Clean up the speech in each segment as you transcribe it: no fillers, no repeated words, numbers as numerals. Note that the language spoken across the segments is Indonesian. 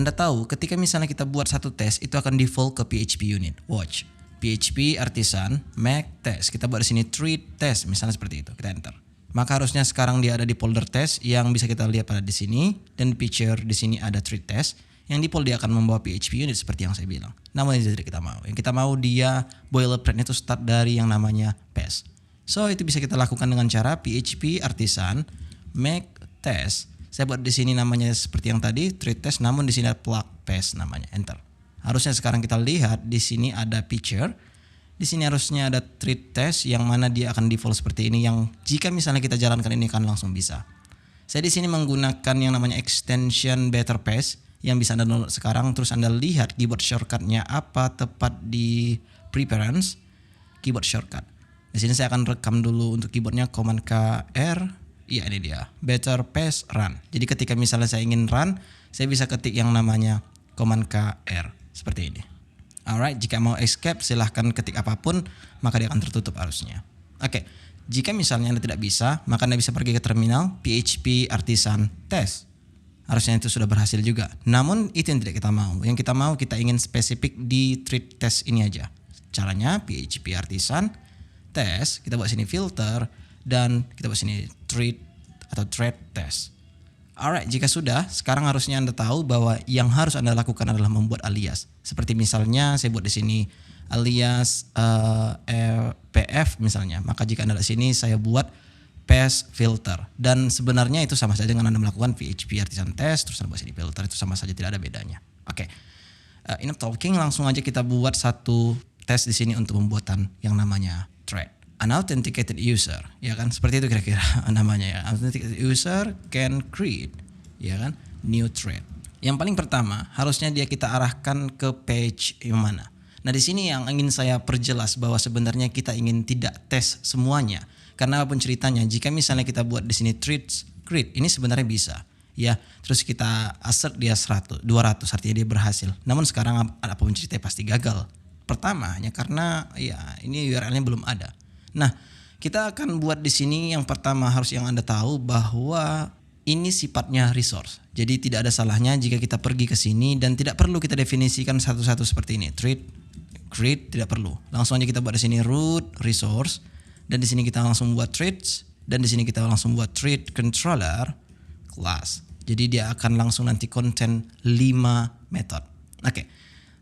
Anda tahu ketika misalnya kita buat satu tes itu akan default ke PHP unit. Watch. PHP artisan make test. Kita buat di sini treat test misalnya seperti itu. Kita enter. Maka harusnya sekarang dia ada di folder test yang bisa kita lihat pada di sini, dan picture di sini ada treat test. Yang default dia akan membawa PHP unit seperti yang saya bilang. Namun ini tidak kita mau. Yang kita mau dia boilerplate itu start dari yang namanya pass. So itu bisa kita lakukan dengan cara PHP artisan make test. Saya buat di sini namanya seperti yang tadi treat test, namun di sini ada plug pass namanya. Enter. Harusnya sekarang kita lihat di sini ada picture. Di sini harusnya ada treat test yang mana dia akan default seperti ini, yang jika misalnya kita jalankan ini akan langsung bisa. Saya di sini menggunakan yang namanya extension better pass yang bisa Anda download sekarang, terus Anda lihat keyboard shortcutnya apa tepat di preference keyboard shortcut. Di sini saya akan rekam dulu untuk keyboardnya Command K R. Iya, ini dia better pass run. Jadi ketika misalnya saya ingin run, saya bisa ketik yang namanya Command K R seperti ini. Alright, jika mau escape silahkan ketik apapun, maka dia akan tertutup harusnya. Oke, jika misalnya Anda tidak bisa, maka Anda bisa pergi ke terminal PHP artisan test. Harusnya itu sudah berhasil juga. Namun itu yang tidak kita mau. Yang kita mau, kita ingin spesifik di treat test ini aja. Caranya PHP artisan test, kita buat sini filter, dan kita buat sini treat atau thread test. Alright, jika sudah, sekarang harusnya Anda tahu bahwa yang harus Anda lakukan adalah membuat alias. Seperti misalnya saya buat di sini alias PF misalnya. Maka jika Anda di sini saya buat pass filter, dan sebenarnya itu sama saja dengan Anda melakukan PHP artisan test terus Anda buat sini filter, itu sama saja, tidak ada bedanya. Oke. Enough talking, langsung aja kita buat satu tes di sini untuk pembuatan yang namanya thread. Unauthenticated user, ya kan? Seperti itu kira-kira namanya ya. Unauthenticated user can create, ya kan? New thread. Yang paling pertama harusnya dia kita arahkan ke page yang mana. Nah di sini yang ingin saya perjelas bahwa sebenarnya kita ingin tidak tes semuanya. Karena apapun ceritanya, jika misalnya kita buat di sini threads create, ini sebenarnya bisa, ya. Terus kita assert dia 200, artinya dia berhasil. Namun sekarang apapun ceritanya pasti gagal. Pertama hanya karena ya ini URL-nya belum ada. Nah, kita akan buat di sini yang pertama harus yang Anda tahu bahwa ini sifatnya resource. Jadi tidak ada salahnya jika kita pergi ke sini dan tidak perlu kita definisikan satu-satu seperti ini. Thread create tidak perlu. Langsung aja kita buat di sini root resource, dan di sini kita langsung buat threads, dan di sini kita langsung buat thread controller class. Jadi dia akan langsung nanti konten 5 method. Oke.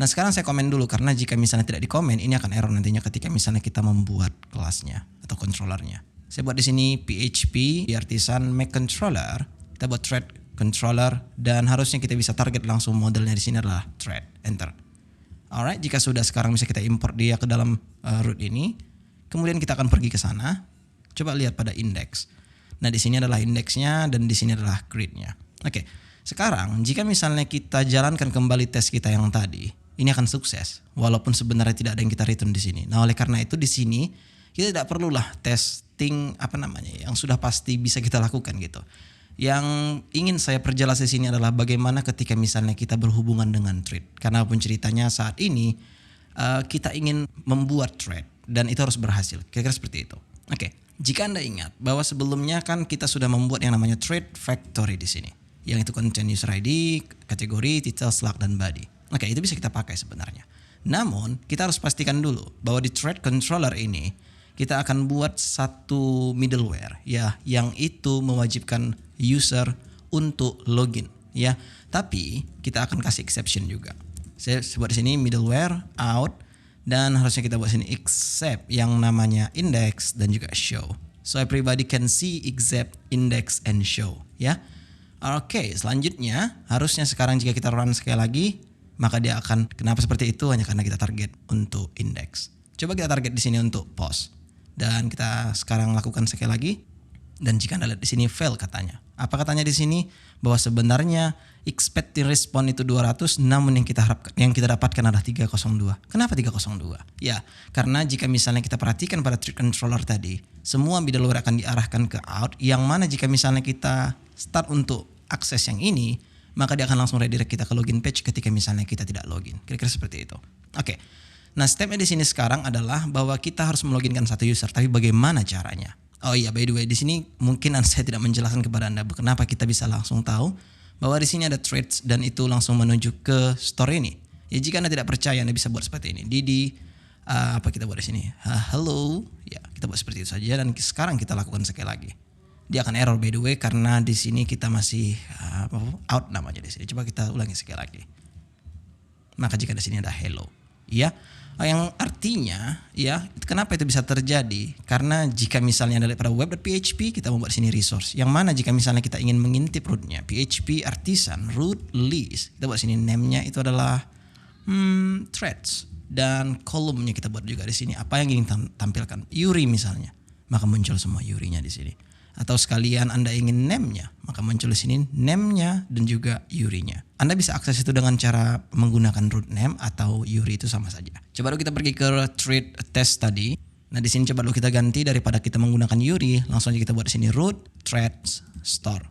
Nah sekarang saya komen dulu, karena jika misalnya tidak dikomen ini akan error nantinya ketika misalnya kita membuat kelasnya atau controllernya. Saya buat di sini PHP artisan make controller, kita buat thread controller, dan harusnya kita bisa target langsung modelnya di sini adalah thread. Enter. Alright, jika sudah sekarang bisa kita import dia ke dalam root ini. Kemudian kita akan pergi ke sana. Coba lihat pada index. Nah di sini adalah indeksnya dan di sini adalah grid-nya. Oke. Sekarang jika misalnya kita jalankan kembali tes kita yang tadi, ini akan sukses walaupun sebenarnya tidak ada yang kita return di sini. Nah, oleh karena itu di sini kita tidak perlulah testing yang sudah pasti bisa kita lakukan gitu. Yang ingin saya perjelas di sini adalah bagaimana ketika misalnya kita berhubungan dengan thread. Karena pun ceritanya saat ini kita ingin membuat thread dan itu harus berhasil. Kira-kira seperti itu. Oke, jika Anda ingat bahwa sebelumnya kan kita sudah membuat yang namanya thread factory di sini. Yang itu content user ID, kategori, title, slug, dan body. Oke, itu bisa kita pakai sebenarnya. Namun, kita harus pastikan dulu bahwa di thread controller ini kita akan buat satu middleware ya, yang itu mewajibkan user untuk login ya. Tapi kita akan kasih exception juga. Saya buat di sini middleware out, dan harusnya kita buat sini except yang namanya index dan juga show. So everybody can see except index and show ya. Oke, selanjutnya harusnya sekarang jika kita run sekali lagi, maka dia akan, kenapa seperti itu? Hanya karena kita target untuk index. Coba kita target di sini untuk post. Dan kita sekarang lakukan sekali lagi. Dan jika Anda lihat di sini fail katanya. Apa katanya di sini? Bahwa sebenarnya expected response itu 200, namun yang kita dapatkan adalah 302. Kenapa 302? Ya, karena jika misalnya kita perhatikan pada thread controller tadi, semua middleware akan diarahkan ke out, yang mana jika misalnya kita start untuk akses yang ini, maka dia akan langsung redirect kita ke login page ketika misalnya kita tidak login. Kira-kira seperti itu. Oke. Nah, stepnya di sini sekarang adalah bahwa kita harus meloginkan satu user, tapi bagaimana caranya? Oh iya, by the way, di sini mungkin saya tidak menjelaskan kepada Anda kenapa kita bisa langsung tahu bahwa di sini ada threads dan itu langsung menuju ke store ini. Ya jika Anda tidak percaya, Anda bisa buat seperti ini. Didi apa kita buat di sini? Hello. Ya, kita buat seperti itu saja dan sekarang kita lakukan sekali lagi. Dia akan error by the way karena di sini kita masih out namanya di sini. Coba kita ulangi sekali lagi. Maka jika di sini ada hello, ya, yang artinya ya kenapa itu bisa terjadi? Karena jika misalnya pada web.php kita membuat sini resource, yang mana jika misalnya kita ingin mengintip rootnya PHP artisan root list, kita buat sini name-nya itu adalah threads dan kolomnya kita buat juga di sini apa yang ingin tampilkan URI misalnya, maka muncul semua URI-nya di sini. Atau sekalian Anda ingin name-nya, maka muncul di sini name-nya dan juga URI-nya. Anda bisa akses itu dengan cara menggunakan root name atau URI itu sama saja. Coba dulu kita pergi ke thread test tadi. Nah di sini coba dulu kita ganti daripada kita menggunakan URI, langsung aja kita buat di sini root threads store.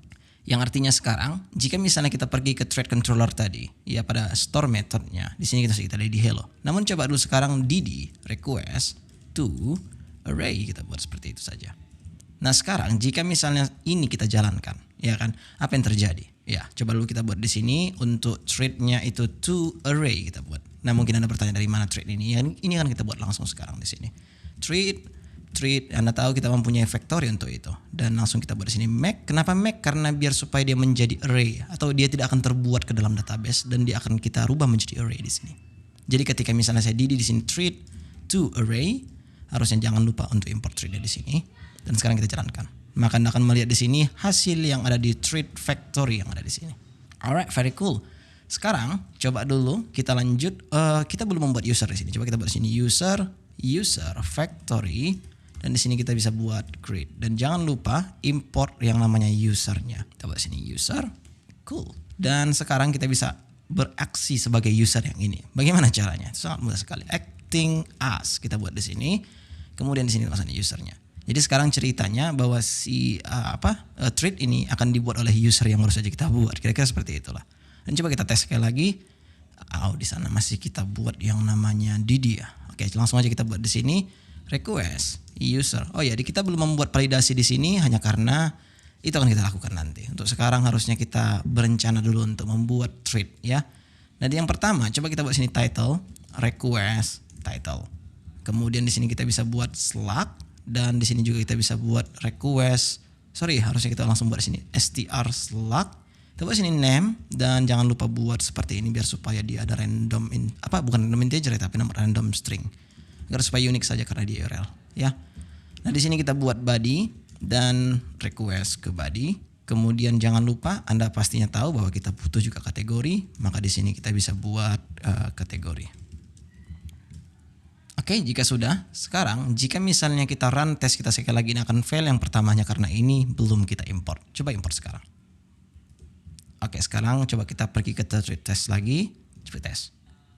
Yang artinya sekarang jika misalnya kita pergi ke thread controller tadi, ya pada store methodnya, di sini kita lihat di hello. Namun coba dulu sekarang Didi request to array, kita buat seperti itu saja. Nah sekarang jika misalnya ini kita jalankan, ya kan, apa yang terjadi? Ya, coba dulu kita buat di sini untuk thread-nya itu to array kita buat. Nah mungkin Anda bertanya dari mana thread ini? Ya, ini kan kita buat langsung sekarang di sini. Thread, Anda tahu kita mempunyai factory untuk itu dan langsung kita buat di sini make. Kenapa make? Karena biar supaya dia menjadi array atau dia tidak akan terbuat ke dalam database dan dia akan kita rubah menjadi array di sini. Jadi ketika misalnya saya di sini thread to array, harusnya jangan lupa untuk import thread di sini. Dan sekarang kita jalankan. Maka Anda akan melihat di sini hasil yang ada di thread factory yang ada di sini. Alright, very cool. Sekarang coba dulu kita lanjut. Kita belum membuat user di sini. Coba kita buat di sini user factory dan di sini kita bisa buat create. Dan jangan lupa import yang namanya usernya. Kita buat di sini user. Cool. Dan sekarang kita bisa beraksi sebagai user yang ini. Bagaimana caranya? Itu sangat mudah sekali. Acting as kita buat di sini. Kemudian di sini maksudnya usernya. Jadi sekarang ceritanya bahwa si thread ini akan dibuat oleh user yang baru saja kita buat. Kira-kira seperti itulah. Dan coba kita tes sekali lagi. Di sana masih kita buat yang namanya Didi ya. Oke, langsung aja kita buat di sini request user. Oh ya, kita belum membuat validasi di sini hanya karena itu akan kita lakukan nanti. Untuk sekarang harusnya kita berencana dulu untuk membuat thread ya. Nah, yang pertama coba kita buat sini title request title. Kemudian di sini kita bisa buat Slack. Dan di sini juga kita bisa buat request. Harusnya kita langsung buat di sini str Slack. Kita buat sini name dan jangan lupa buat seperti ini biar supaya dia ada random bukan random integer tapi nomor random string. Agar supaya unik saja karena di URL, ya. Nah, di sini kita buat body dan request ke body. Kemudian jangan lupa Anda pastinya tahu bahwa kita butuh juga kategori, maka di sini kita bisa buat kategori. Oke, jika sudah, sekarang jika misalnya kita run tes kita sekali lagi ini akan fail yang pertamanya karena ini belum kita import. Coba import sekarang. Oke, sekarang coba kita pergi ke thread test lagi, coba tes.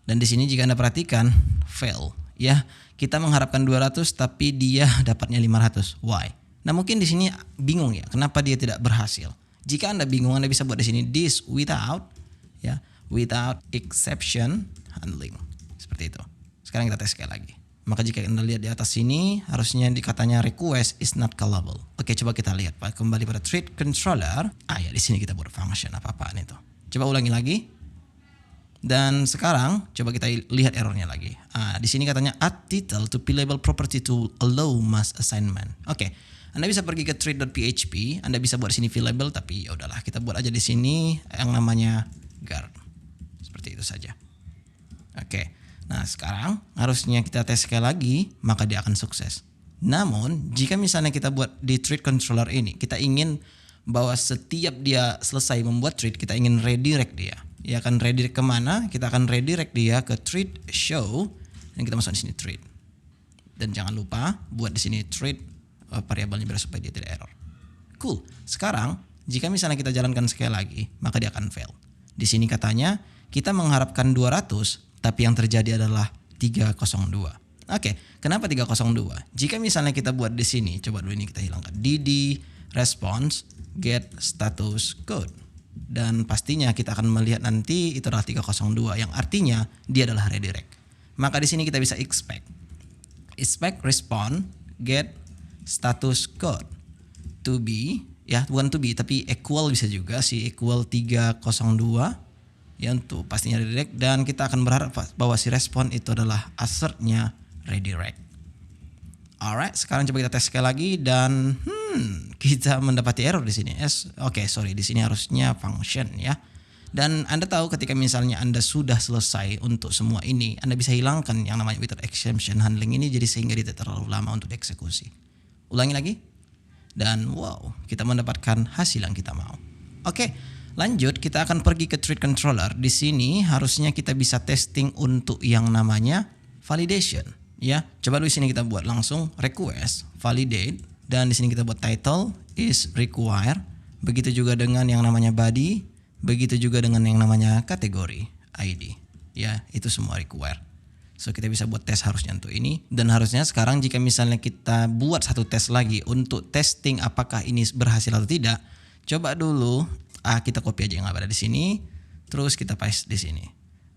Dan di sini jika Anda perhatikan fail, ya. Kita mengharapkan 200 tapi dia dapatnya 500. Why? Nah, mungkin di sini bingung ya, kenapa dia tidak berhasil. Jika Anda bingung, Anda bisa buat di sini this without exception handling. Seperti itu. Sekarang kita tes sekali lagi. Maka jika Anda lihat di atas sini harusnya dikatanya request is not callable. Oke, coba kita lihat kembali pada thread controller. Ya di sini kita buat function apa-apaan itu. Coba ulangi lagi. Dan sekarang coba kita lihat errornya lagi. Di sini katanya add title to label property to allow mass assignment. Oke. Anda bisa pergi ke thread.php, Anda bisa buat di sini label tapi ya udahlah kita buat aja di sini yang namanya guard. Seperti itu saja. Oke. Nah sekarang harusnya kita tes sekali lagi maka dia akan sukses. Namun jika misalnya kita buat di thread controller ini kita ingin bahwa setiap dia selesai membuat thread kita ingin redirect dia. Dia akan redirect kemana? Kita akan redirect dia ke thread show dan kita masuk di sini thread. Dan jangan lupa buat di sini thread variabelnya biar supaya dia tidak error. Cool. Sekarang jika misalnya kita jalankan sekali lagi maka dia akan fail. Di sini katanya kita mengharapkan 200 tapi yang terjadi adalah 302. Oke, kenapa 302? Jika misalnya kita buat di sini, coba dulu ini kita hilangkan. Didi response get status code. Dan pastinya kita akan melihat nanti itu adalah 302 yang artinya dia adalah redirect. Maka di sini kita bisa expect respond get status code to be ya, bukan to be tapi equal bisa juga, si equal 302 ya untuk pastinya redirect, dan kita akan berharap bahwa si respon itu adalah assertnya redirect. Alright, sekarang coba kita tes sekali lagi dan kita mendapati error di sini. Di sini harusnya function ya. Dan Anda tahu ketika misalnya Anda sudah selesai untuk semua ini, Anda bisa hilangkan yang namanya without exception handling ini, jadi sehingga tidak terlalu lama untuk dieksekusi. Ulangi lagi. Dan wow, kita mendapatkan hasil yang kita mau. Oke, lanjut kita akan pergi ke thread controller. Di sini harusnya kita bisa testing untuk yang namanya validation. Ya, coba dulu di sini kita buat langsung request validate, dan di sini kita buat title is require. Begitu juga dengan yang namanya body, begitu juga dengan yang namanya kategori ID. Ya, itu semua require. So kita bisa buat tes harusnya untuk ini, dan harusnya sekarang jika misalnya kita buat satu tes lagi untuk testing apakah ini berhasil atau tidak, coba dulu kita copy aja yang ada di sini, terus kita paste di sini.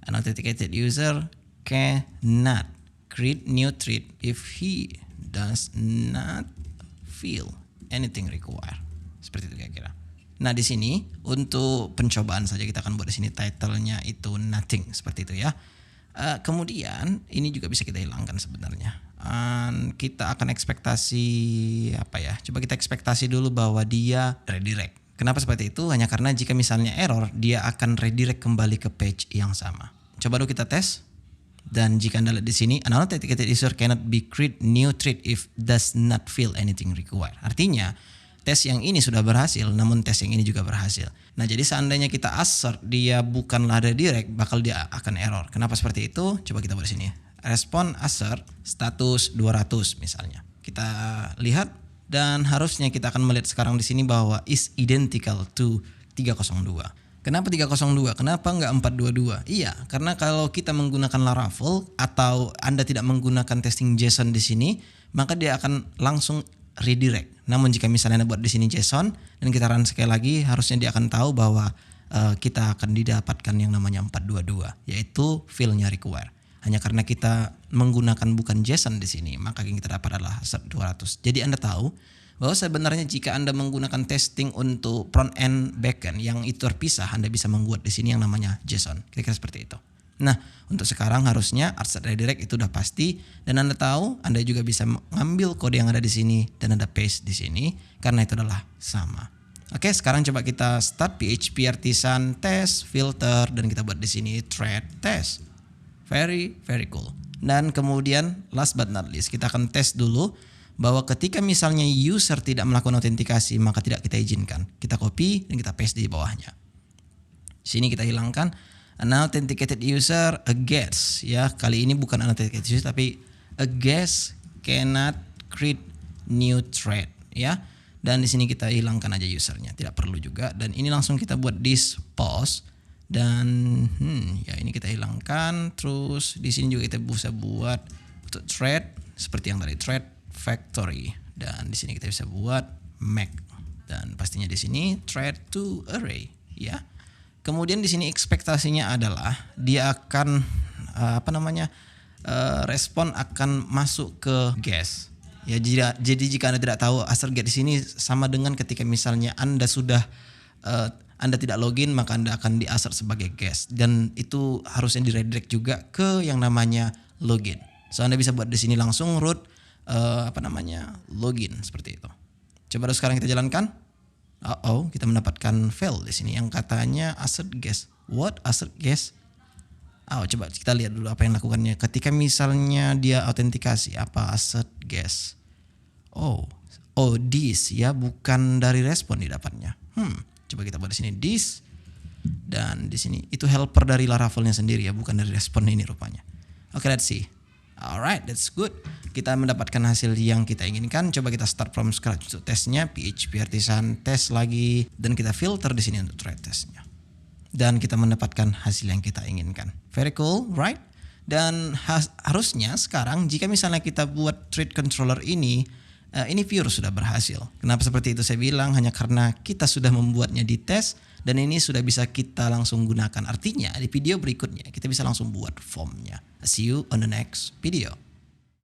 Unauthenticated user cannot create new thread if he does not fill anything required. Seperti itu kira-kira. Nah, di sini untuk pencobaan saja kita akan buat di sini title-nya itu nothing seperti itu ya. Kemudian ini juga bisa kita hilangkan sebenarnya. Kita akan ekspektasi apa ya? Coba kita ekspektasi dulu bahwa dia redirect. Kenapa seperti itu? Hanya karena jika misalnya error, dia akan redirect kembali ke page yang sama. Coba dulu kita tes. Dan jika Anda lihat di sini, an unauthenticated user cannot be create new thread if does not fill anything required. Artinya, tes yang ini sudah berhasil, namun tes yang ini juga berhasil. Nah, jadi seandainya kita assert dia bukanlah redirect, bakal dia akan error. Kenapa seperti itu? Coba kita buat di sini. Respon assert status 200 misalnya. Kita lihat, dan harusnya kita akan melihat sekarang di sini bahwa is identical to 302. Kenapa 302? Kenapa enggak 422? Iya, karena kalau kita menggunakan Laravel atau Anda tidak menggunakan testing JSON di sini, maka dia akan langsung redirect. Namun jika misalnya Anda buat di sini JSON dan kita run sekali lagi, harusnya dia akan tahu bahwa kita akan didapatkan yang namanya 422, yaitu fill-nya require. Hanya karena kita menggunakan bukan JSON di sini, maka yang kita dapat adalah assert 200. Jadi Anda tahu bahwa sebenarnya jika Anda menggunakan testing untuk front end back end yang itu terpisah, Anda bisa membuat di sini yang namanya JSON. Kira-kira seperti itu. Nah, untuk sekarang harusnya assert redirect itu udah pasti, dan Anda tahu Anda juga bisa mengambil kode yang ada di sini dan Anda paste di sini karena itu adalah sama. Oke, sekarang coba kita start PHP artisan test filter dan kita buat di sini thread test. Very cool. Dan kemudian last but not least, kita akan tes dulu bahwa ketika misalnya user tidak melakukan autentikasi, maka tidak kita izinkan. Kita copy dan kita paste di bawahnya. Sini kita hilangkan unauthenticated user a guest ya. Kali ini bukan unauthenticated user tapi a guest cannot create new thread ya. Dan di sini kita hilangkan aja usernya, tidak perlu juga. Dan ini langsung kita buat this post, dan ya ini kita hilangkan. Terus di sini juga kita bisa buat untuk thread seperti yang tadi, thread factory, dan di sini kita bisa buat make, dan pastinya di sini thread to array ya. Kemudian di sini ekspektasinya adalah dia akan respon akan masuk ke guest ya. Jadi jika Anda tidak tahu, assert get di sini sama dengan ketika misalnya Anda sudah Anda tidak login, maka Anda akan di assert sebagai guest, dan itu harusnya diredirect juga ke yang namanya login. So Anda bisa buat di sini langsung root login seperti itu. Coba sekarang kita jalankan. Kita mendapatkan fail di sini yang katanya assert guest. What assert guest? Coba kita lihat dulu apa yang lakukannya. Ketika misalnya dia autentikasi, apa assert guest? This ya, bukan dari respon didapatnya. Coba kita buat di sini this, dan di sini itu helper dari Laravelnya sendiri ya, bukan dari respon ini rupanya. Oke, let's see. Alright, that's good. Kita mendapatkan hasil yang kita inginkan. Coba kita start from scratch untuk tesnya. PHP artisan test lagi, dan kita filter di sini untuk thread testnya. Dan kita mendapatkan hasil yang kita inginkan. Very cool, right? Dan harusnya sekarang jika misalnya kita buat thread controller ini pure sudah berhasil. Kenapa seperti itu saya bilang? Hanya karena kita sudah membuatnya di tes, dan ini sudah bisa kita langsung gunakan. Artinya di video berikutnya kita bisa langsung buat formnya. See you on the next video.